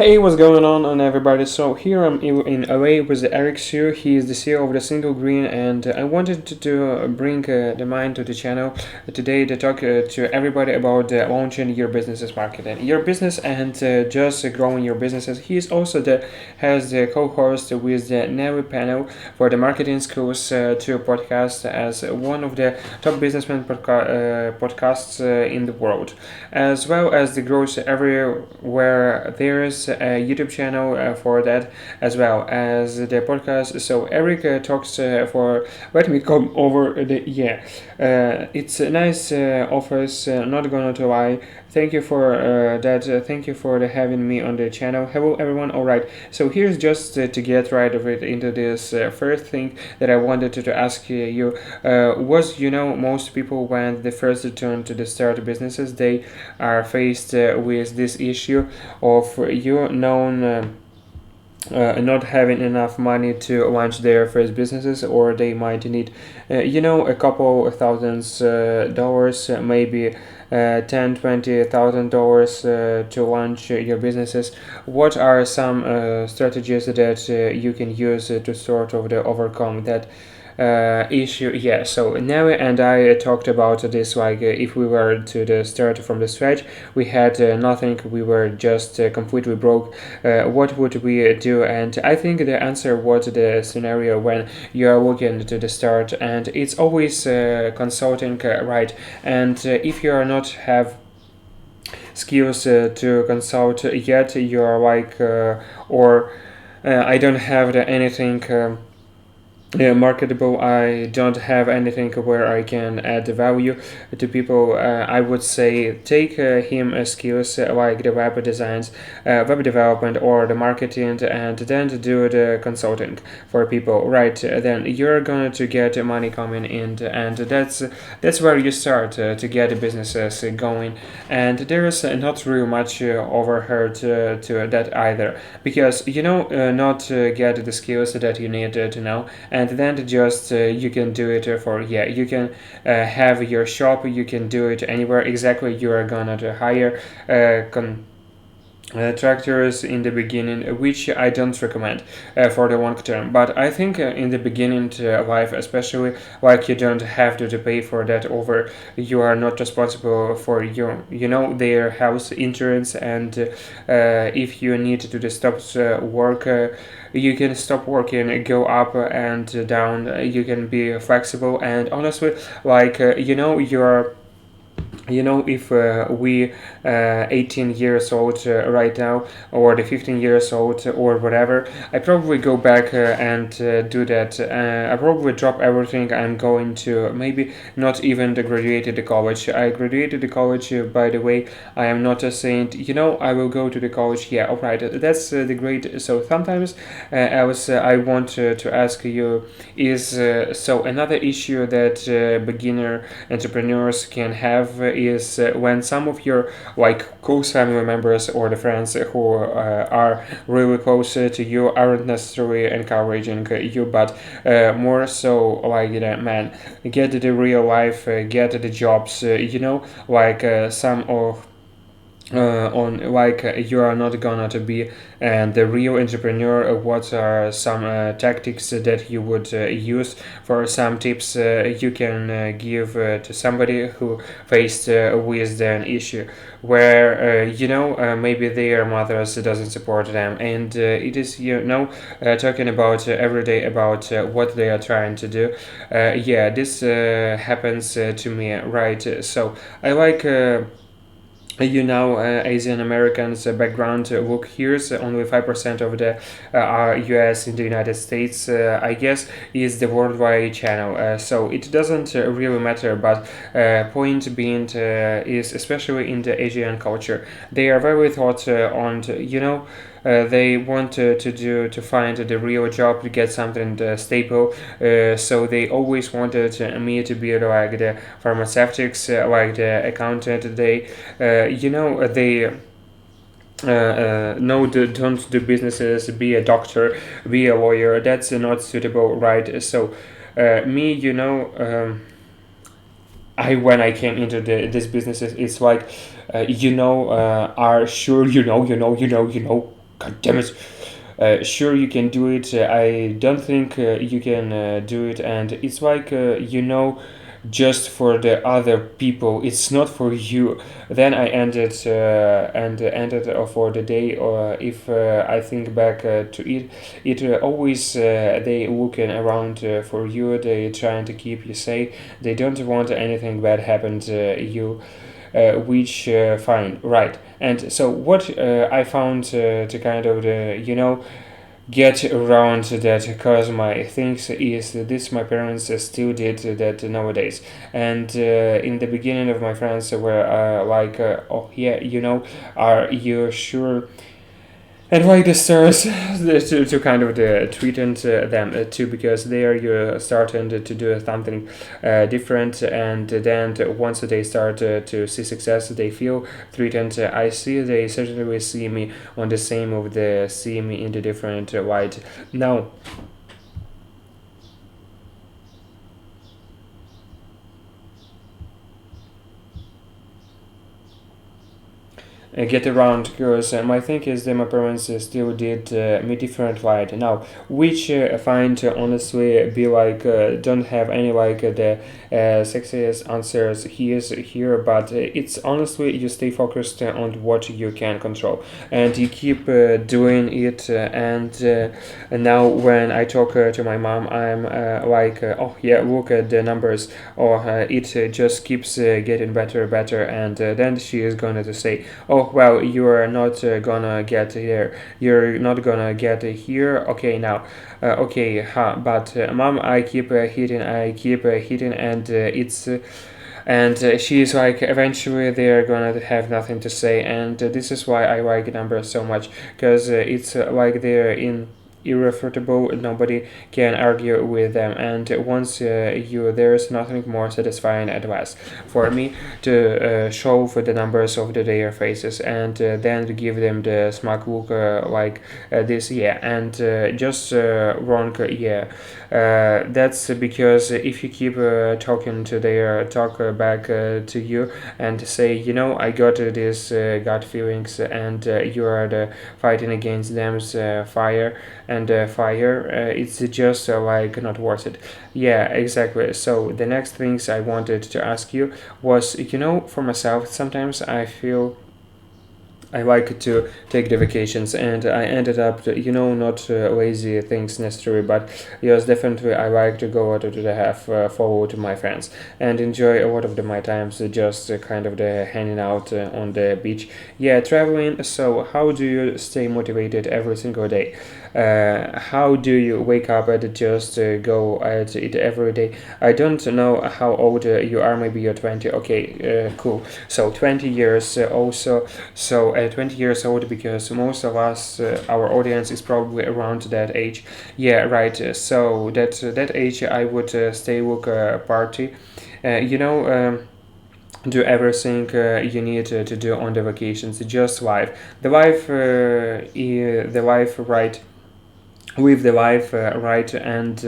Hey, what's going on everybody? So here I'm in LA with Eric Sue. He is the CEO of the Single Green, and I wanted to bring the mind to the channel today to talk to everybody about launching your business's marketing, your business, and just growing your businesses. He is also has the co-host with the Navy panel for the marketing schools to podcast as one of the top businessmen podcasts in the world, as well as the growth everywhere. There is a YouTube channel for that, as well as the podcast. So Eric talks for. Let me come over the it's a nice office. Not gonna to lie. Thank you for that. Thank you for having me on the channel. Hello everyone. All right. So here's just to get right of it into this first thing that I wanted to ask you was most people when they first return to the start businesses, they are faced with this issue of not having enough money to launch their first businesses, or they might need a couple of thousands dollars, maybe 10-20 thousand dollars to launch your businesses. What are some strategies that you can use to sort of overcome that issue? Yeah, so now and I talked about this, like if we were to the start from the scratch, we had nothing, we were just completely broke. What would we do? And I think the answer was the scenario when you are looking to the start, and it's always consulting, right? And if you are not have skills to consult yet, you are like or I don't have anything marketable. I don't have anything where I can add value to people. I would say take him skills like the web designs, web development, or the marketing, and then to do the consulting for people. Right, then you're going to get money coming in, and that's where you start to get the businesses going. And there is not really much overheard to that either, because not get the skills that you need to know, and then just you can do it for you can have your shop, you can do it anywhere. Exactly, you are gonna to hire tractors in the beginning, which I don't recommend for the long term. But I think in the beginning to life, especially, like you don't have to pay for that over. You are not responsible for their house insurance, and if you need to stop work. You can stop working, go up and down. You can be flexible, and honestly, like you're if we 18 years old right now, or the 15 years old, or whatever, I probably go back and do that. I probably drop everything. I'm going to maybe not even graduated the college. I graduated the college, by the way. I am not a saint, I will go to the college. Yeah, alright, that's the great. So sometimes I want to ask you is so another issue that beginner entrepreneurs can have is when some of your like close family members or the friends who are really close to you aren't necessarily encouraging you, but more so like man, get the real life, get the jobs, like some of on like you are not gonna to be the real entrepreneur. What are some tactics that you would use, for some tips you can give to somebody who faced with an issue where maybe their mothers doesn't support them, and it is talking about every day about what they are trying to do. Yeah, this happens to me, right? So I like Asian Americans background. Look, here's only 5% of the US in the United States, I guess, is the worldwide channel. So it doesn't really matter, but point being is especially in the Asian culture, they are very thought on, they want to find the real job, to get something stable. So they always wanted me to be like the pharmaceutics, like the accountant. They no, don't do businesses, be a doctor, be a lawyer. That's not suitable, right? So me, I when I came into this businesses, it's like are sure God damn it. Sure, you can do it. I don't think you can do it, and it's like just for the other people. It's not for you. Then I ended for the day. Or if I think back to it always they looking around for you. They trying to keep you safe. They don't want anything bad happen to you. Which fine, right? And so what I found to kind of get around that, because my things is this my parents still did that nowadays. And in the beginning of my friends were like oh yeah, are you sure, and why the stars to kind of treat them too, because there you're starting to do something different, and then once they start to see success, they feel threatened. I see they certainly will see me on the same of the see me in the different light now. Get around, because my thing is that my parents still did me different light now, which I find honestly be like don't have any like the sexiest answers he is here, but it's honestly you stay focused on what you can control, and you keep doing it, and now when I talk to my mom, I'm like oh yeah, look at the numbers, or it just keeps getting better, and then she is going to say, oh well, you are not gonna get here, you're not gonna get here, okay now, okay huh, but mom, I keep hitting, and it's and she's like eventually they're gonna have nothing to say, and this is why I like numbers so much, because it's like they're in irrefutable, nobody can argue with them, and once you there's nothing more satisfying at last for me to show for the numbers of their faces, and then to give them the smug look like this, yeah, and just wrong, yeah, that's because if you keep talking to their talk back to you and say, I got this gut feelings, and you are fighting against them's fire, and fire, it's just like not worth it. Yeah, exactly. So the next things I wanted to ask you was, for myself, sometimes I feel I like to take the vacations, and I ended up, not lazy things necessary, but yes, definitely I like to go out to the have follow to my friends and enjoy a lot of my times just kind of the hanging out on the beach. Yeah, traveling. So how do you stay motivated every single day? How do you wake up and just go at it every day? I don't know how old you are. Maybe you're 20. Okay, cool. So 20 years also. So 20 years old, because most of us, our audience is probably around that age. Yeah, right. So that age, I would stay with party. You know. Do everything you need to do on the vacations, just life the life the life, right, with the life right, and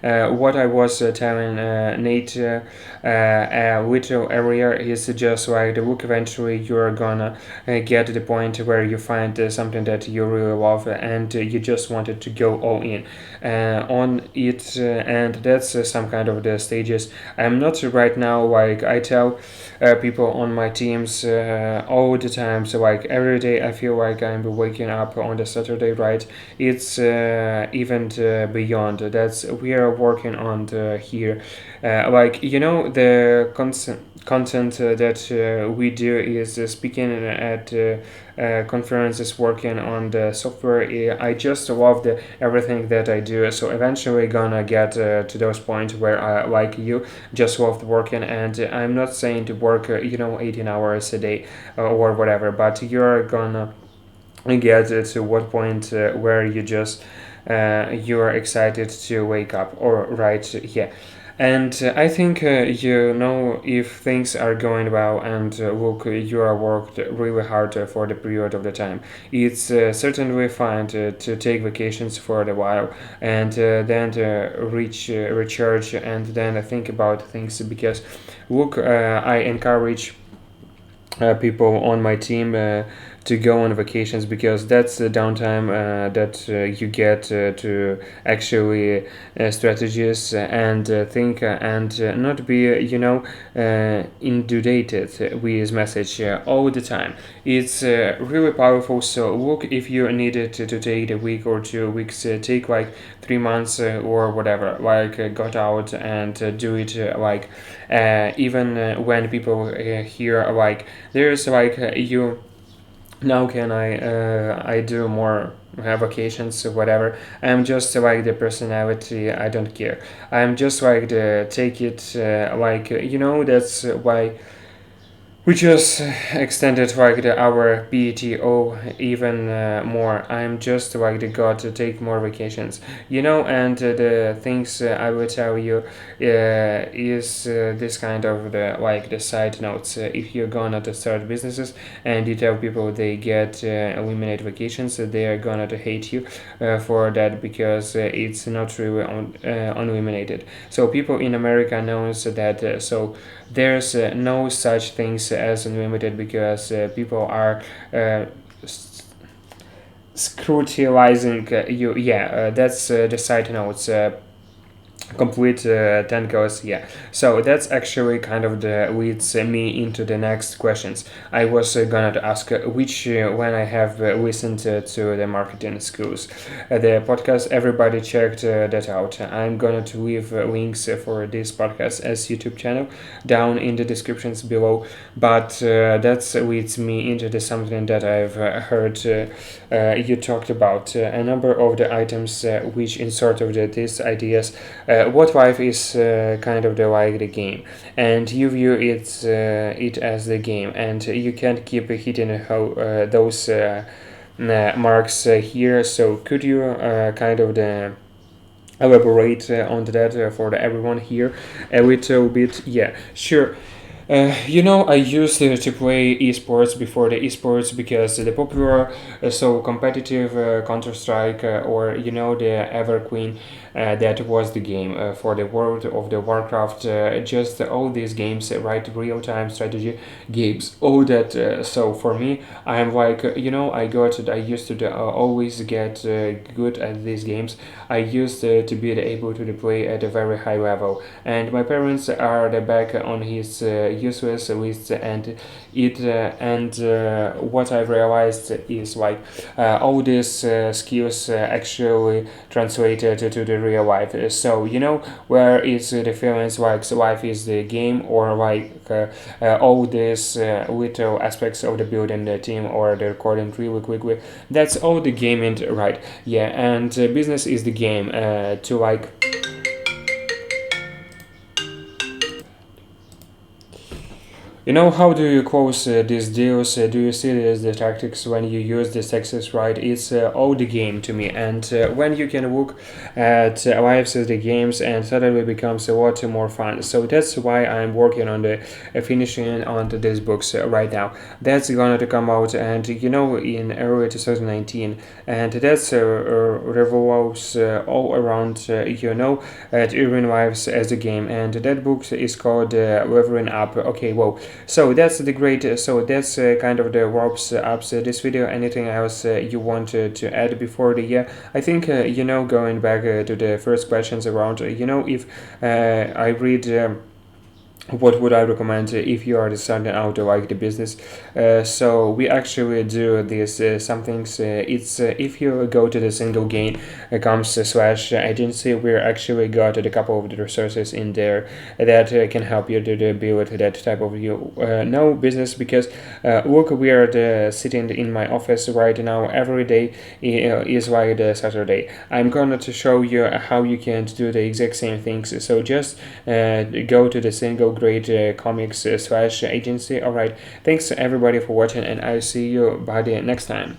what I was telling Nate little earlier is just like the book, eventually you're gonna get to the point where you find something that you really love, and you just wanted to go all in on it, and that's some kind of the stages. I'm not right now, like I tell people on my teams all the time, so like every day I feel like I'm waking up on the Saturday, right? It's even beyond that's we are working on here, like the content that we do is speaking at conferences, working on the software. I just love everything that I do, so eventually gonna get to those points where I, like you, just love working, and I'm not saying to work 18 hours a day or whatever, but you're gonna get to what point where you just you are excited to wake up, or right, yeah. And I think if things are going well, and look, you are worked really hard for the period of the time, it's certainly fine to take vacations for a while, and then to recharge, and then think about things, because look, I encourage people on my team to go on vacations, because that's the downtime that you get to actually strategies and think and not be inundated with message all the time. It's really powerful. So look, if you needed to take a week or 2 weeks, take like 3 months or whatever, like got out and do it even when people hear like there's you now can I do more vacations or whatever. I'm just like the personality, I don't care. I'm just like the take it that's why we just extended like our PTO even more. I'm just like the god to take more vacations, and the things I will tell you is this kind of the side notes. If you're gonna to start businesses and you tell people they get eliminate vacations, they are gonna to hate you for that, because it's not really unlimited. So people in America knows that. So there's no such things as unlimited, because people are scrutinizing you. Yeah, that's the side notes. Complete 10 goals, yeah. So that's actually kind of the leads me into the next questions. I was gonna to ask which when I have listened to the marketing schools the podcast, everybody checked that out. I'm gonna to leave links for this podcast as YouTube channel down in the descriptions below, but that leads me into the something that I've heard you talked about a number of the items which in sort of these ideas. What life is kind of the game, and you view it as the game, and you can't keep hitting those marks here. So could you kind of elaborate on that for everyone here a little bit? Yeah, sure. I used to play esports before the esports, because the popular, so competitive Counter Strike or the Everqueen, that was the game for the World of the Warcraft. Just all these games, right? Real time strategy games, all that. So for me, I'm like I used to always get good at these games. I used to be able to play at a very high level, and my parents are the back on his useless list, and what I realized is like all these skills actually translated to the real life. So where is the difference? Like so life is the game, or all these little aspects of the building the team or the recording really quickly. That's all the gaming, right? Yeah, and business is the game to like. How do you close these deals? Do you see this, the tactics when you use this success, right? It's all the game to me. And when you can look at lives as the games, and suddenly becomes a lot more fun. So that's why I'm working on the finishing on these books right now. That's gonna to come out, and in early 2019, and that's revolves all around urban lives as a game. And that book is called Reverend App. Okay, well, so that's the great. So that's kind of the warps ups this video. Anything else you want to add before the year? I think going back to the first questions around if I read. What would I recommend if you are starting out to like the business? So we actually do this some things. It's if you go to the single gain comes slash agency, we actually got a couple of the resources in there that can help you to build that type of no business, because look, we are sitting in my office right now. Every day is like the Saturday. I'm gonna to show you how you can do the exact same things. So just go to the single great comics slash agency. All right, thanks everybody for watching, and I'll see you by the next time.